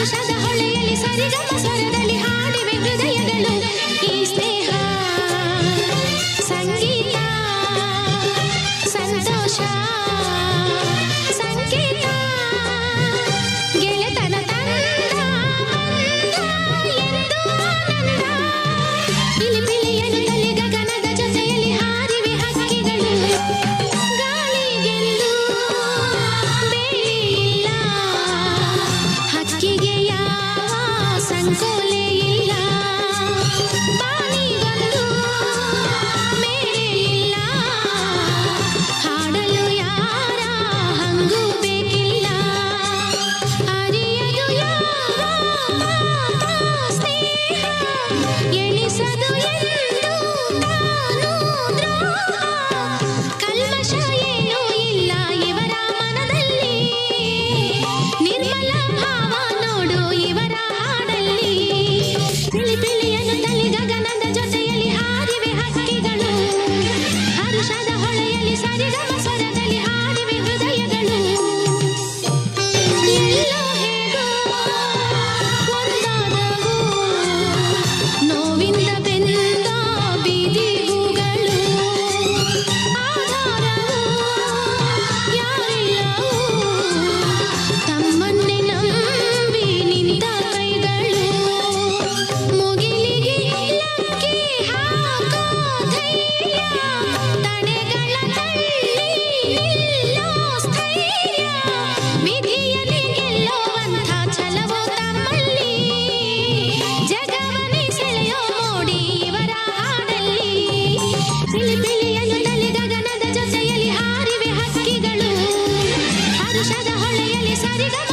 ಹರುಷದ ಹೊಳೆಯಲ್ಲಿ ಸರಿಗಮ ಸ್ವರದಲ್ಲಿ ಹಾಡಿವೆ ಹೃದಯಗಳು ಈ ಸ್ನೇಹ ಸಂಗೀತ ಸಂತೋಷ ಸಂಕೇತ ಗೆಳೆತನ ತಂದ ಎಂದು ಆನಂದ ಪಿಲಿಪಿಲಿಯನ್ನು ತಲೆ ಗಗನದ ಜೊತೆಯಲ್ಲಿ ಹಾರಿವೆ ಹಕ್ಕಿಗಳು ಗಾಳಿಗೆಂದು ಬೇಲಿ ಇಲ್ಲ ಹಕ್ಕಿಗೆ ಯಾವ ಸಂಕೋಲೆ ಇಲ್ಲ ಬಾನಿಗೊಂದು ಮೇರೆ ಇಲ್ಲ ಹಾಡಲು ಯಾರ ಹಂಗೂ ಬೇಕಿಲ್ಲ ಅರಿಯದು ಯಾವ ಸ್ನೇಹ ಎಣಿಸದು ಎಂದು ತಾನು ದ್ರೋಹ ಕಲ್ಮಶ ಏನೂ ಇಲ್ಲ ಇವರ ಮನದಲ್ಲಿ ನಿರ್ಮಲ ಭಾವ ನೋಡು ಇವರ ಹಾಡಲ್ಲಿ ಪಿಲಿಪಿಲಿಯನ್ನು ತಲೆ ಗಗನದ ಜೊತೆಯಲ್ಲಿ ಹಾರಿವೆ ಹಕ್ಕಿಗಳು ಹರುಷದ ಹೊಳೆಯಲ್ಲಿ ಸರಿಗಮ ಸ್ವರದಲ್ಲಿ ಹಾಡಿವೆ ಹೃದಯಗಳು ಎಲ್ಲೋ ಹೇಗೋ ಒಂದಾದವು ನೋವಿಂದ ಬೆಂದ ಬೀದಿಗೂಗಳು ಆಧಾರವು ಯಾರಿಲ್ಲವು ತಮ್ಮನ್ನೇ ನಂಬಿ ನಿಂತ ಕೈಗಳು ಮುಗಿಲಿಗೆ ಲಕ್ಕಿ ಹಾಕೋ ಧೈರ್ಯ ತಡೆಗಳ ತಳ್ಳಿ ನಿಲ್ಲೋ ಸ್ಥೈರ್ಯ ವಿಧಿಯಲ್ಲಿ ಗೆಲ್ಲುವಂಥ ಛಲವು ತಮ್ಮಲ್ಲಿ ಜಗವನ್ನೇ ಸೆಳೆಯೋ ನೋಡಿ ಇವರ ಹಾಡಲ್ಲಿ ಪಿಲಿಪಿಲಿಯನ್ನು ತಲೆ ಗಗನದ ಜೊತೆಯಲ್ಲಿ ಹಾರಿವೆ ಹಕ್ಕಿಗಳು ಹರುಷದ ಹೊಳೆಯಲ್ಲಿ ಸರಿಗಮ